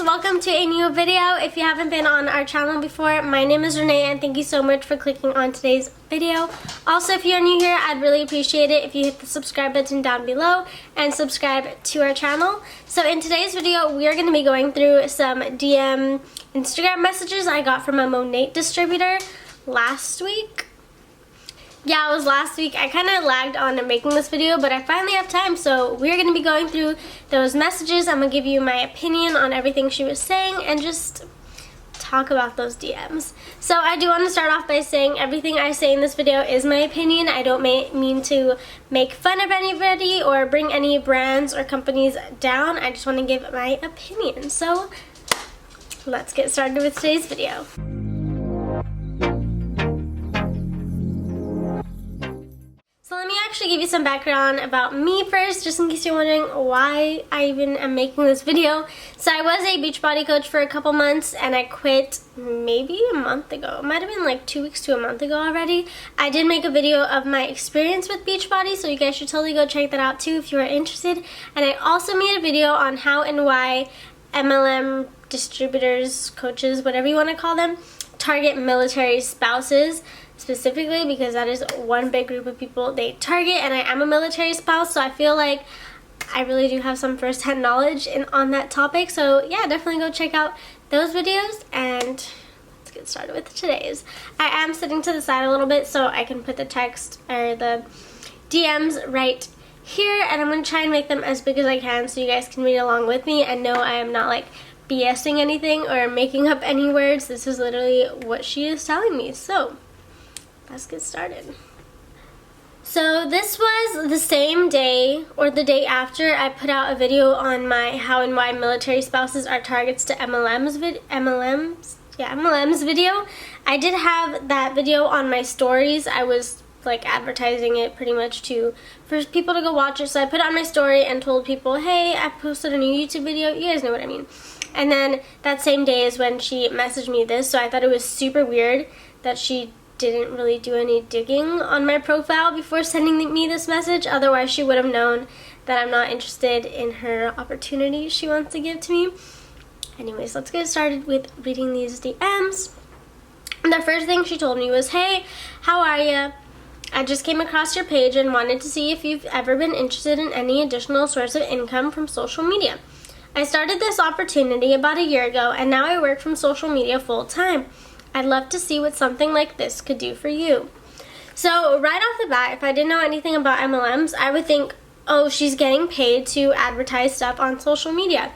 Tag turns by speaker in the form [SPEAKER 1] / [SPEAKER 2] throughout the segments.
[SPEAKER 1] welcome to a new video. If you haven't been on our channel before, my name is Renee and thank you so much for clicking on today's video. Also, if you're new here, I'd really appreciate it if you hit the subscribe button down below and subscribe to our channel. So in today's video, we are going to be going through some DM Instagram messages I got from a MONAT distributor last week. Yeah, it was last week. I kind of lagged on making this video, but I finally have time, so we're going to be going through those messages. I'm going to give you my opinion on everything she was saying and just talk about those DMs. So I do want to start off by saying everything I say in this video is my opinion. I don't mean to make fun of anybody or bring any brands or companies down. I just want to give my opinion. So let's get started with today's video. So let me actually give you some background about me first, just in case you're wondering why I even am making this video. So I was a Beachbody coach for a couple months and I quit maybe a month ago. It might have been like 2 weeks to a month ago already. I did make a video of my experience with Beachbody, so you guys should totally go check that out too if you are interested. And I also made a video on how and why MLM distributors, coaches, whatever you want to call them, target military spouses. Specifically because that is one big group of people they target, and I am a military spouse, so I feel like I really do have some first-hand knowledge on that topic. So yeah, definitely go check out those videos, and let's get started with today's. I am sitting to the side a little bit so I can put the text or the DMs right here, and I'm going to try and make them as big as I can so you guys can read along with me and know I am not like BSing anything or making up any words. This is literally what she is telling me. So let's get started. So this was the same day or the day after I put out a video on my how and why military spouses are targets to MLMs video. I did have that video on my stories. I was like advertising it pretty much for people to go watch it. So I put it on my story and told people, hey, I posted a new YouTube video. You guys know what I mean. And then that same day is when she messaged me this. So I thought it was super weird that she didn't really do any digging on my profile before sending me this message. Otherwise, she would have known that I'm not interested in her opportunity she wants to give to me. Anyways, let's get started with reading these DMs. The first thing she told me was, hey, how are ya? I just came across your page and wanted to see if you've ever been interested in any additional source of income from social media. I started this opportunity about a year ago, and now I work from social media full time. I'd love to see what something like this could do for you. So right off the bat, if I didn't know anything about MLMs, I would think, oh, she's getting paid to advertise stuff on social media.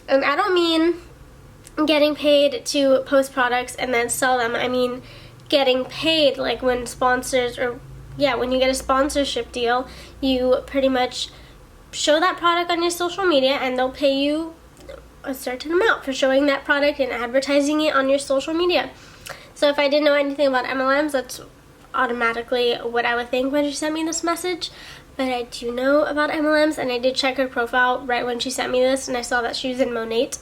[SPEAKER 1] And I don't mean getting paid to post products and then sell them. I mean getting paid like when sponsors when you get a sponsorship deal, you pretty much show that product on your social media and they'll pay you a certain amount for showing that product and advertising it on your social media. So if I didn't know anything about MLMs, that's automatically what I would think when she sent me this message. But I do know about MLMs, and I did check her profile right when she sent me this, and I saw that she was in MONAT.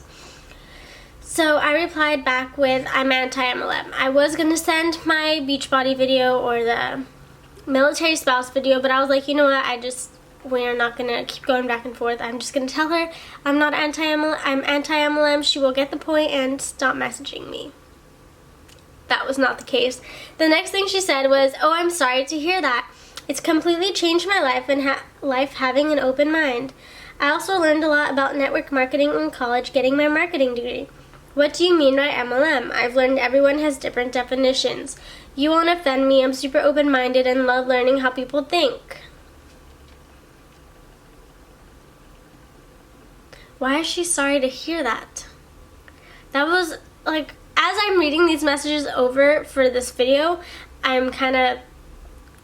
[SPEAKER 1] So I replied back with, I'm anti-MLM. I was going to send my Beachbody video or the military spouse video, but I was like, you know what, we're not going to keep going back and forth. I'm just going to tell her I'm not anti-MLM, I'm anti-MLM. She will get the point and stop messaging me. That was not the case. The next thing she said was, oh, I'm sorry to hear that. It's completely changed my life and life having an open mind. I also learned a lot about network marketing in college getting my marketing degree. What do you mean by MLM? I've learned everyone has different definitions. You won't offend me. I'm super open-minded and love learning how people think. Why is she sorry to hear that? That was like, as I'm reading these messages over for this video, I'm kind of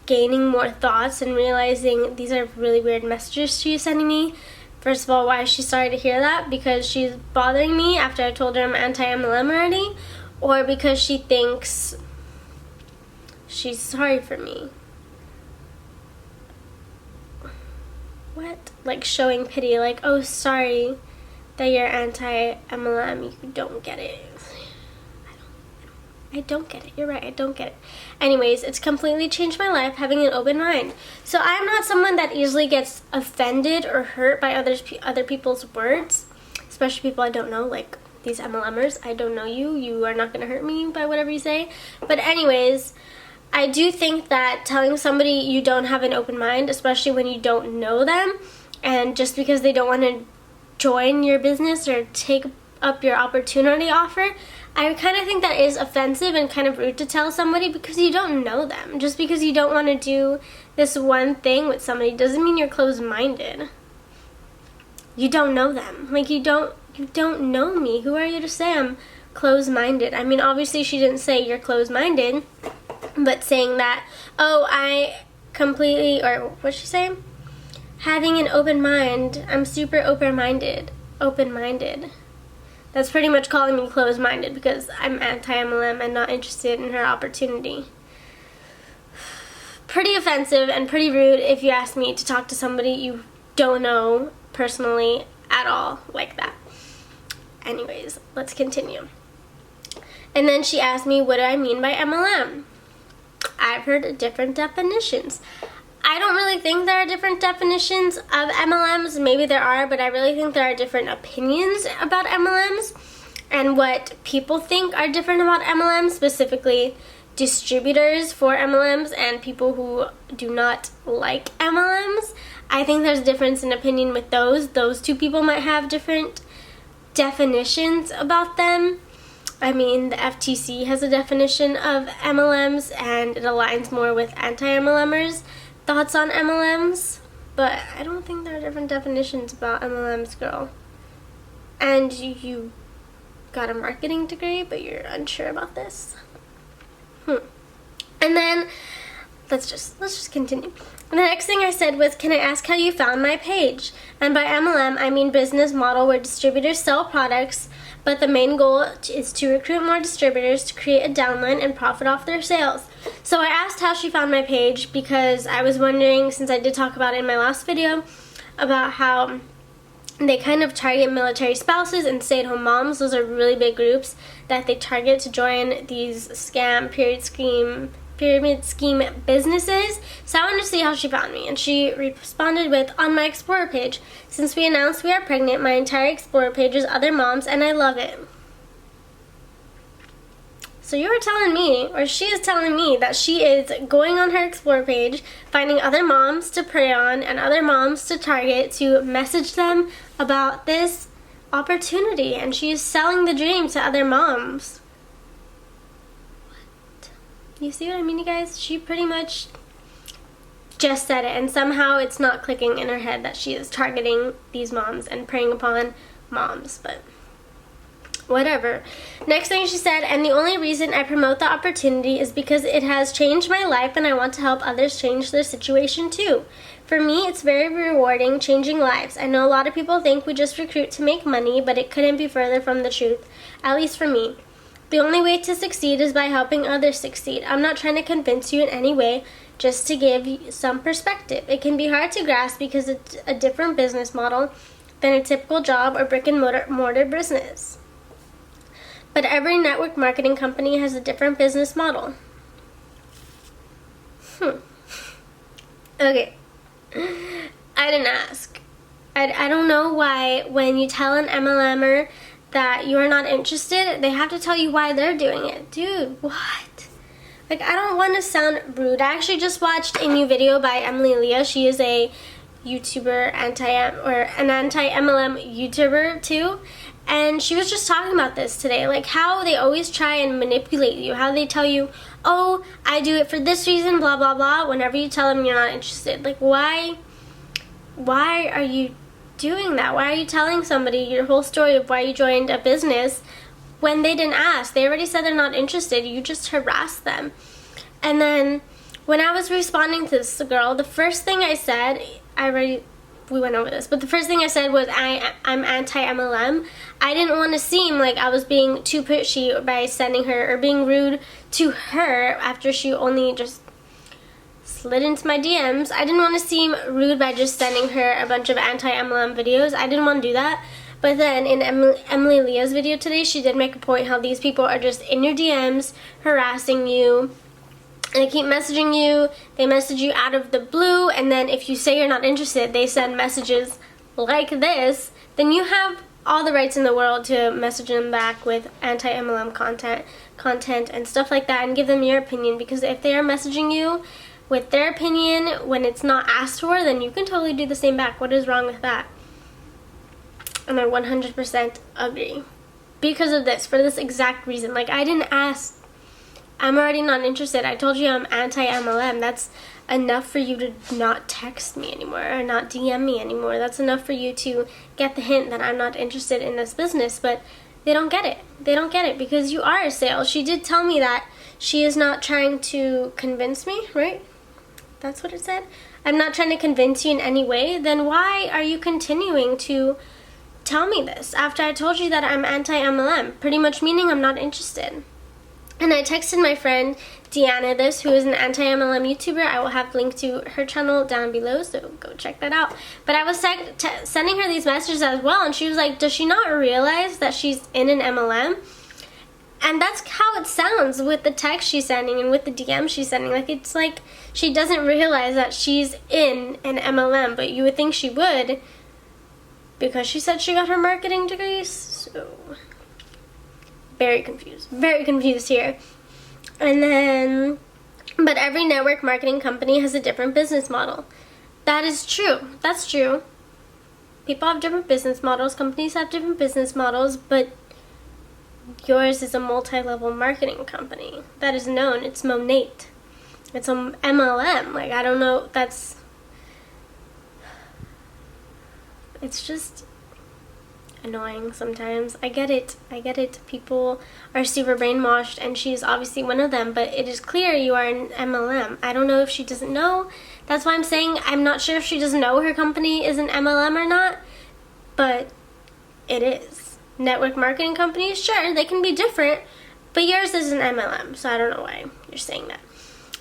[SPEAKER 1] gaining more thoughts and realizing these are really weird messages she's sending me. First of all, why is she sorry to hear that? Because she's bothering me after I told her I'm anti-MLM already? Or because she thinks she's sorry for me? What? Like showing pity, like, oh, sorry that you're anti-MLM, you don't get it. I don't get it. You're right, I don't get it. Anyways, it's completely changed my life having an open mind. So I'm not someone that easily gets offended or hurt by other people's words, especially people I don't know, like these MLMers. I don't know you. You are not going to hurt me by whatever you say. But anyways, I do think that telling somebody you don't have an open mind, especially when you don't know them, and just because they don't want to join your business or take up your opportunity offer, I kind of think that is offensive and kind of rude to tell somebody because you don't know them. Just because you don't want to do this one thing with somebody doesn't mean you're closed-minded. You don't know them. Like, you don't know me. Who are you to say I'm closed-minded? I mean, obviously she didn't say you're closed-minded, but saying that, oh, I completely, or what'd she say? Having an open mind. I'm super open-minded. Open-minded. That's pretty much calling me closed-minded because I'm anti-MLM and not interested in her opportunity. Pretty offensive and pretty rude if you ask me to talk to somebody you don't know personally at all like that. Anyways, let's continue. And then she asked me, what do I mean by MLM? I've heard different definitions. I don't really think there are different definitions of MLMs. Maybe there are, but I really think there are different opinions about MLMs and what people think are different about MLMs, specifically distributors for MLMs and people who do not like MLMs. I think there's a difference in opinion with those. Those two people might have different definitions about them. I mean, the FTC has a definition of MLMs and it aligns more with anti-MLMers. Thoughts on MLMs, but I don't think there are different definitions about MLMs, girl. And you got a marketing degree, but you're unsure about this. And then let's just continue. And the next thing I said was, can I ask how you found my page? And by MLM, I mean business model where distributors sell products, but the main goal is to recruit more distributors to create a downline and profit off their sales. So I asked how she found my page because I was wondering, since I did talk about it in my last video, about how they kind of target military spouses and stay-at-home moms. Those are really big groups that they target to join these scam, pyramid scheme businesses. So I wanted to see how she found me, and she responded with, on my Explorer page. Since we announced we are pregnant, my entire Explorer page is other moms, and I love it. So you were telling me, or she is telling me, that she is going on her Explorer page, finding other moms to prey on and other moms to target to message them about this opportunity, and she is selling the dream to other moms. You see what I mean, you guys? She pretty much just said it, and somehow it's not clicking in her head that she is targeting these moms and preying upon moms, but whatever. Next thing she said, and the only reason I promote the opportunity is because it has changed my life and I want to help others change their situation too. For me, it's very rewarding changing lives. I know a lot of people think we just recruit to make money, but it couldn't be further from the truth, at least for me. The only way to succeed is by helping others succeed. I'm not trying to convince you in any way, just to give you some perspective. It can be hard to grasp because it's a different business model than a typical job or brick and mortar business. But every network marketing company has a different business model. Okay. I didn't ask. I don't know why when you tell an MLMer that you are not interested, they have to tell you why they're doing it. Dude, what? Like, I don't want to sound rude. I actually just watched a new video by Emily Leah. She is a YouTuber, an anti-MLM YouTuber too. And she was just talking about this today, like how they always try and manipulate you, how they tell you, oh, I do it for this reason, blah, blah, blah, whenever you tell them you're not interested. Like, why are you doing that? Why are you telling somebody your whole story of why you joined a business when they didn't ask? They already said they're not interested. You just harassed them. And then when I was responding to this girl, the first thing I said, we went over this, but the first thing I said was I'm anti-MLM. I didn't want to seem like I was being too pushy by sending her or being rude to her after she only just slid into my DMs. I didn't want to seem rude by just sending her a bunch of anti-MLM videos. I didn't want to do that. But then in Emily Leah's video today, she did make a point how these people are just in your DMs harassing you. And they keep messaging you, they message you out of the blue, and then if you say you're not interested, they send messages like this. Then you have all the rights in the world to message them back with anti-MLM content and stuff like that, and give them your opinion, because if they are messaging you with their opinion when it's not asked for, then you can totally do the same back. What is wrong with that? And I 100% agree. Because of this, for this exact reason. Like, I didn't ask. I'm already not interested. I told you I'm anti-MLM. That's enough for you to not text me anymore or not DM me anymore. That's enough for you to get the hint that I'm not interested in this business. But they don't get it. They don't get it because you are a sale. She did tell me that she is not trying to convince me, right? That's what it said. I'm not trying to convince you in any way. Then why are you continuing to tell me this after I told you that I'm anti-MLM? Pretty much meaning I'm not interested. And I texted my friend Deanna this, who is an anti-MLM YouTuber. I will have linked to her channel down below, so go check that out. But I was sending her these messages as well, and she was like, does she not realize that she's in an MLM? And that's how it sounds with the text she's sending and with the DM she's sending. Like, it's like she doesn't realize that she's in an MLM, but you would think she would because she said she got her marketing degree. So, very confused here. And then, but every network marketing company has a different business model. That is true. That's true. People have different business models. Companies have different business models, but yours is a multi-level marketing company that is known. It's MONAT. It's an MLM. Like, I don't know. It's just annoying sometimes. I get it. People are super brainwashed, and she's obviously one of them, but it is clear you are an MLM. I don't know if she doesn't know. That's why I'm saying I'm not sure if she doesn't know her company is an MLM or not, but it is. Network marketing companies, sure, they can be different, but yours is an MLM, so I don't know why you're saying that.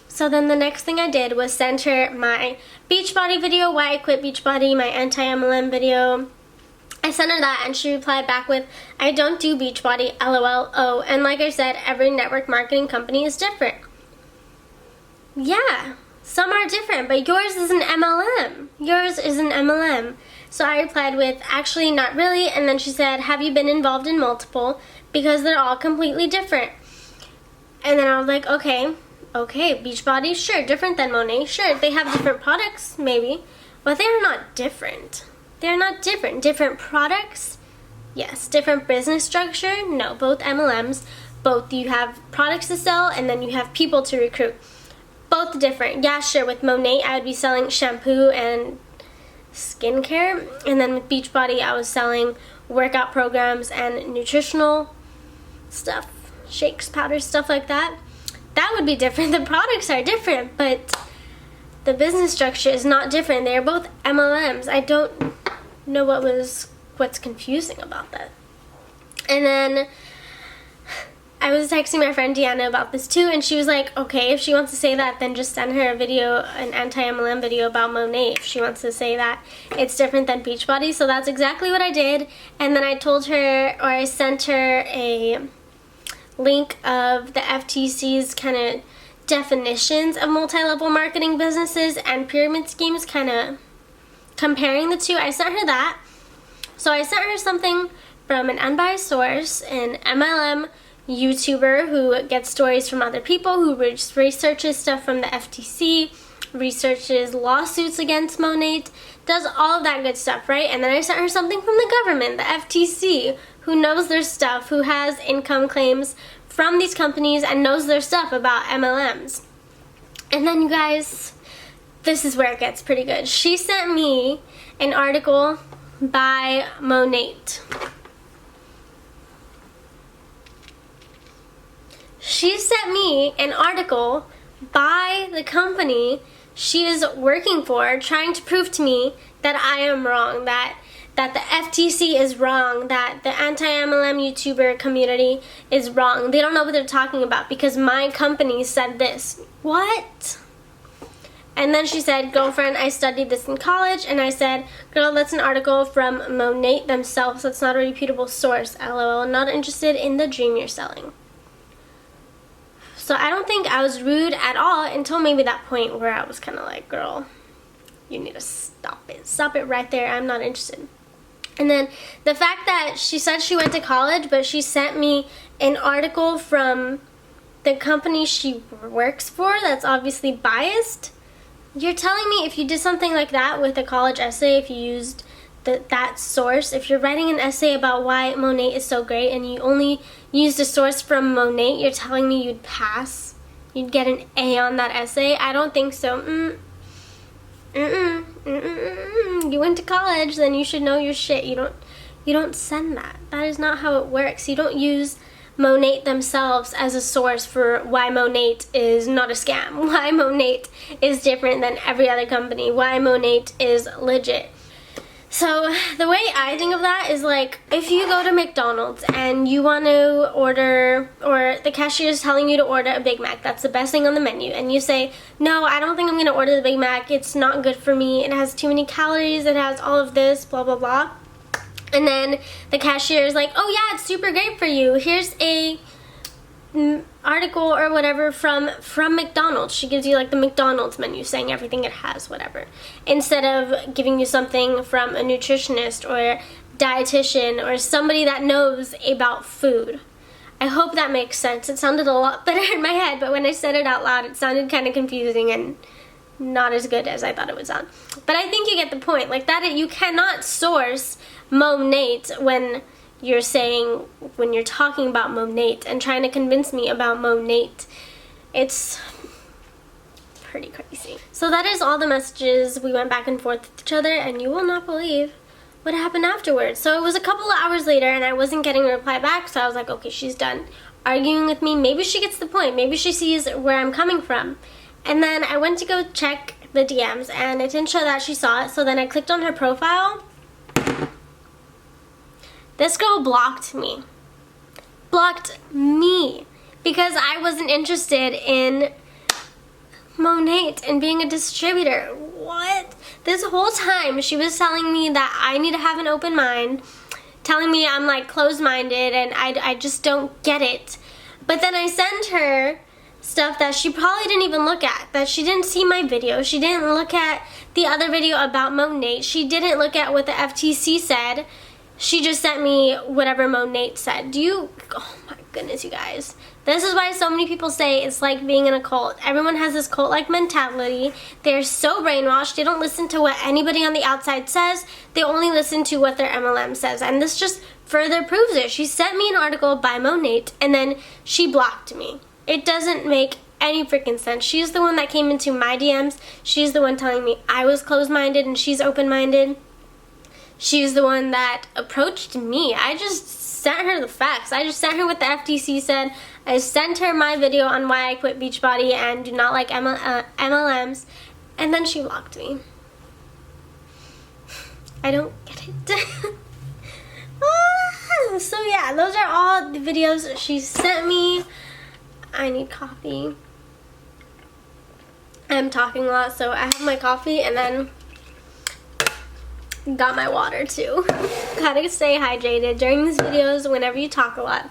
[SPEAKER 1] So then the next thing I did was send her my Beachbody video, why I quit Beachbody, my anti-MLM video. I sent her that, and she replied back with, I don't do Beachbody, LOL. Oh, and like I said, every network marketing company is different. Yeah, some are different, but yours is an MLM. Yours is an MLM. So I replied with, actually, not really. And then she said, have you been involved in multiple? Because they're all completely different. And then I was like, okay, Beachbody, sure, different than MONAT, sure. They have different products, maybe, but they're not different. They're not different. Different products, yes. Different business structure, no. Both MLMs, both you have products to sell, and then you have people to recruit. Both different. Yeah, sure, with MONAT, I would be selling shampoo and skincare, and then with Beachbody I was selling workout programs and nutritional stuff, shakes, powders, stuff like that. That would be different. The products are different, but the business structure is not different. They are both MLMs. I don't know what's confusing about that. And then I was texting my friend Deanna about this too, and she was like, okay, if she wants to say that, then just send her a video, an anti-MLM video about MONAT. If she wants to say that it's different than Beachbody. So that's exactly what I did. And then I told her, or I sent her a link of the FTC's kind of definitions of multi-level marketing businesses and pyramid schemes, kind of comparing the two. I sent her that. So I sent her something from an unbiased source, an MLM YouTuber who gets stories from other people, who researches stuff from the FTC, researches lawsuits against MONAT, does all of that good stuff, right? And then I sent her something from the government, the FTC, who knows their stuff, who has income claims from these companies and knows their stuff about MLMs. And then, you guys, this is where it gets pretty good. She sent me an article by MONAT. She sent me an article by the company she is working for, trying to prove to me that I am wrong, that the FTC is wrong, that the anti-MLM YouTuber community is wrong. They don't know what they're talking about because my company said this. What? And then she said, girlfriend, I studied this in college. And I said, girl, that's an article from MONAT themselves. That's not a reputable source. LOL, not interested in the dream you're selling. So I don't think I was rude at all until maybe that point where I was kind of like, girl, you need to stop it. Stop it right there. I'm not interested. And then the fact that she said she went to college, but she sent me an article from the company she works for that's obviously biased. You're telling me if you did something like that with a college essay, if you used that source, if you're writing an essay about why MONAT is so great and you only used a source from MONAT, you're telling me you'd pass? You'd get an A on that essay? I don't think so. You went to college, then you should know your shit. You don't send that. That is not how it works. You don't use MONAT themselves as a source for why MONAT is not a scam, why MONAT is different than every other company, why MONAT is legit. So the way I think of that is like, if you go to McDonald's and you want to order, or the cashier is telling you to order a Big Mac, that's the best thing on the menu, and you say, no, I don't think I'm going to order the Big Mac, it's not good for me, it has too many calories, it has all of this, blah, blah, blah. And then the cashier is like, oh yeah, it's super great for you, here's a article or whatever from McDonald's. She gives you like the McDonald's menu saying everything it has, whatever, instead of giving you something from a nutritionist or dietitian or somebody that knows about food. I hope that makes sense. It sounded a lot better in my head, but when I said it out loud, it sounded kind of confusing and not as good as I thought it would sound. But I think you get the point. Like that, you cannot source MONAT when you're saying, when you're talking about MONAT and trying to convince me about MONAT. It's pretty crazy. So that is all the messages we went back and forth with each other, and you will not believe what happened afterwards. So it was a couple of hours later and I wasn't getting a reply back, so I was like, okay, she's done arguing with me. Maybe she gets the point. Maybe she sees where I'm coming from. And then I went to go check the DMs and it didn't show that she saw it, so then I clicked on her profile. This girl blocked me. Blocked me because I wasn't interested in MONAT and being a distributor. What? This whole time she was telling me that I need to have an open mind, telling me I'm like closed-minded and I just don't get it. But then I send her stuff that she probably didn't even look at, that she didn't see my video, she didn't look at the other video about MONAT, she didn't look at what the FTC said. She just sent me whatever MONAT said. Oh my goodness, you guys. This is why so many people say it's like being in a cult. Everyone has this cult-like mentality. They're so brainwashed. They don't listen to what anybody on the outside says. They only listen to what their MLM says. And this just further proves it. She sent me an article by MONAT and then she blocked me. It doesn't make any freaking sense. She's the one that came into my DMs. She's the one telling me I was closed-minded and she's open-minded. She's the one that approached me. I just sent her the facts. I just sent her what the FTC said. I sent her my video on why I quit Beachbody and do not like MLMs. And then she blocked me. I don't get it. So yeah, those are all the videos she sent me. I need coffee. I'm talking a lot, so I have my coffee and then got my water too. Gotta stay hydrated during these videos whenever you talk a lot.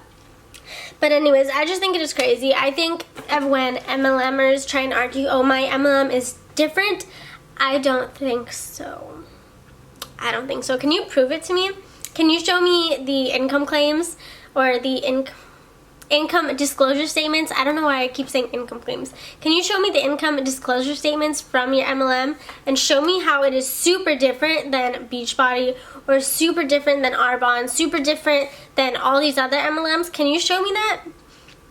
[SPEAKER 1] But anyways, I just think it is crazy. I think of when MLMers try and argue, oh, my MLM is different. I don't think so. I don't think so. Can you prove it to me? Can you show me the income claims or the income disclosure statements? I don't know why I keep saying income claims. Can you show me the income disclosure statements from your MLM and show me how it is super different than Beachbody or super different than Arbonne, super different than all these other MLMs? Can you show me that?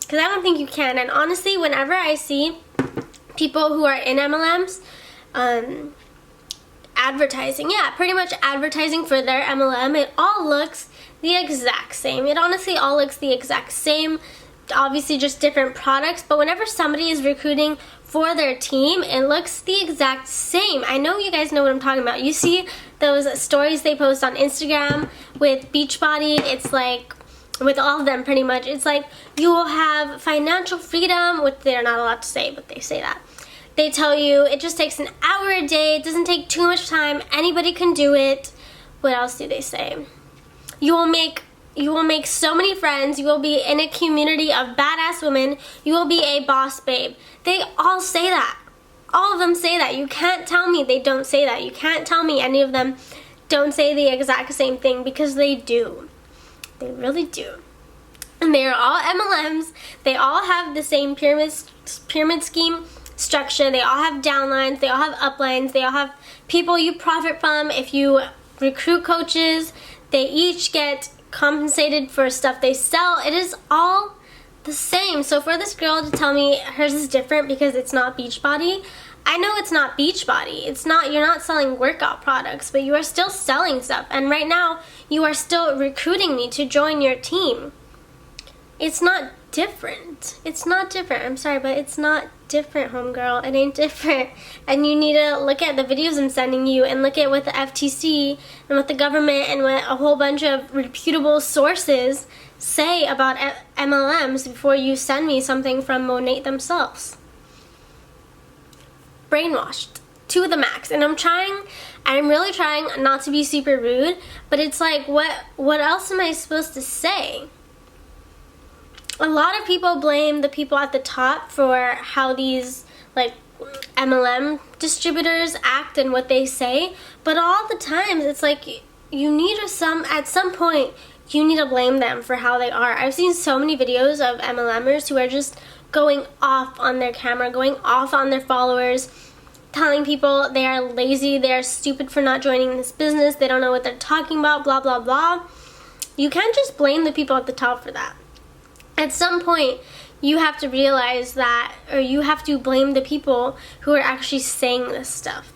[SPEAKER 1] Because I don't think you can. And honestly, whenever I see people who are in MLMs advertising, yeah, pretty much advertising for their MLM, it all looks the exact same. It honestly all looks the exact same. Obviously just different products, but whenever somebody is recruiting for their team, it looks the exact same. I know you guys know what I'm talking about. You see those stories they post on Instagram with Beachbody, it's like, with all of them pretty much, it's like you will have financial freedom, which they're not allowed to say, but they say that. They tell you it just takes an hour a day, it doesn't take too much time, anybody can do it. What else do they say? You will make so many friends, you will be in a community of badass women, you will be a boss babe. They all say that. All of them say that. You can't tell me they don't say that. You can't tell me any of them don't say the exact same thing, because they do. They really do. And they are all MLMs. They all have the same pyramid scheme structure. They all have downlines. They all have uplines. They all have people you profit from. If you recruit coaches, they each get compensated for stuff they sell. It is all the same. So for this girl to tell me hers is different because it's not Beachbody, I know it's not Beachbody. It's not, you're not selling workout products, but you are still selling stuff. And right now, you are still recruiting me to join your team. It's not different. It's not different. I'm sorry, but it's not different, homegirl. It ain't different. And you need to look at the videos I'm sending you, and look at what the FTC and what the government and what a whole bunch of reputable sources say about MLMs before you send me something from MONAT themselves. Brainwashed to the max. And I'm really trying not to be super rude, but it's like, what else am I supposed to say? A lot of people blame the people at the top for how these like MLM distributors act and what they say, but all the times it's like you need at some point you need to blame them for how they are. I've seen so many videos of MLMers who are just going off on their camera, going off on their followers, telling people they are lazy, they are stupid for not joining this business, they don't know what they're talking about, blah, blah, blah. You can't just blame the people at the top for that. At some point, you have to realize that, or you have to blame the people who are actually saying this stuff.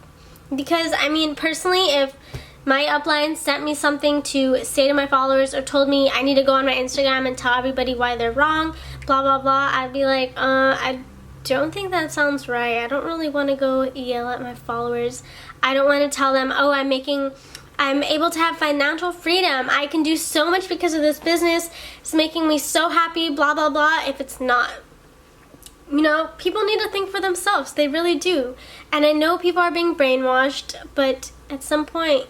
[SPEAKER 1] Because, I mean, personally, if my upline sent me something to say to my followers, or told me I need to go on my Instagram and tell everybody why they're wrong, blah, blah, blah, I'd be like, I don't think that sounds right. I don't really want to go yell at my followers. I don't want to tell them, oh, I'm able to have financial freedom. I can do so much because of this business. It's making me so happy, blah, blah, blah, if it's not. You know, people need to think for themselves. They really do. And I know people are being brainwashed, but at some point,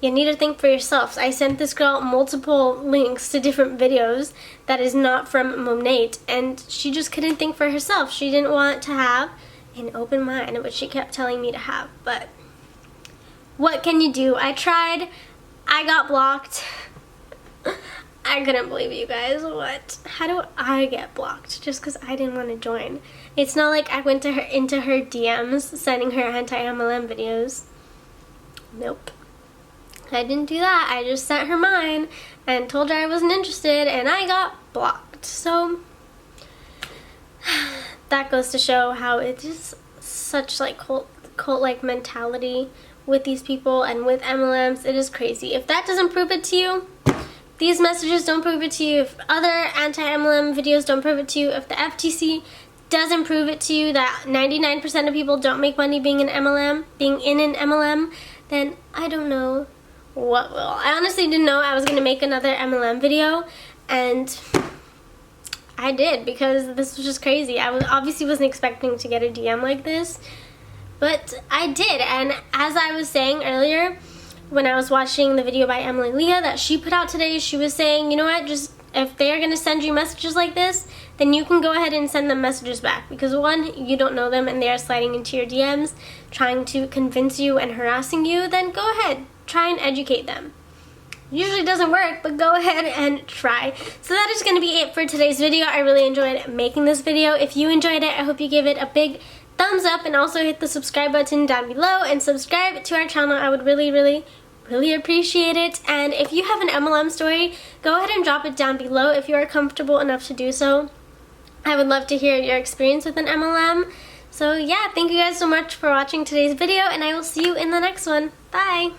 [SPEAKER 1] you need to think for yourselves. I sent this girl multiple links to different videos that is not from MONAT, and she just couldn't think for herself. She didn't want to have an open mind, which she kept telling me to have. But what can you do? I tried. I got blocked. I couldn't believe you guys. What? How do I get blocked just because I didn't want to join? It's not like I went into her DMs sending her anti-MLM videos. Nope. I didn't do that. I just sent her mine and told her I wasn't interested, and I got blocked. So that goes to show how it is such like cult-like mentality with these people and with MLMs. It is crazy. If that doesn't prove it to you, these messages don't prove it to you, if other anti-MLM videos don't prove it to you, if the FTC doesn't prove it to you that 99% of people don't make money being in an MLM, then I don't know what will. I honestly didn't know I was going to make another MLM video, and I did, because this was just crazy. I obviously wasn't expecting to get a DM like this, but I did. And as I was saying earlier, when I was watching the video by Emily Leah that she put out today, she was saying, you know what, just if they're going to send you messages like this, then you can go ahead and send them messages back. Because one, you don't know them and they are sliding into your DMs, trying to convince you and harassing you, then go ahead, try and educate them. Usually doesn't work, but go ahead and try. So that is going to be it for today's video. I really enjoyed making this video. If you enjoyed it, I hope you give it a big thumbs up, and also hit the subscribe button down below and subscribe to our channel. I would really, really, really appreciate it. And if you have an MLM story, go ahead and drop it down below if you are comfortable enough to do so. I would love to hear your experience with an MLM. So yeah, thank you guys so much for watching today's video, and I will see you in the next one. Bye!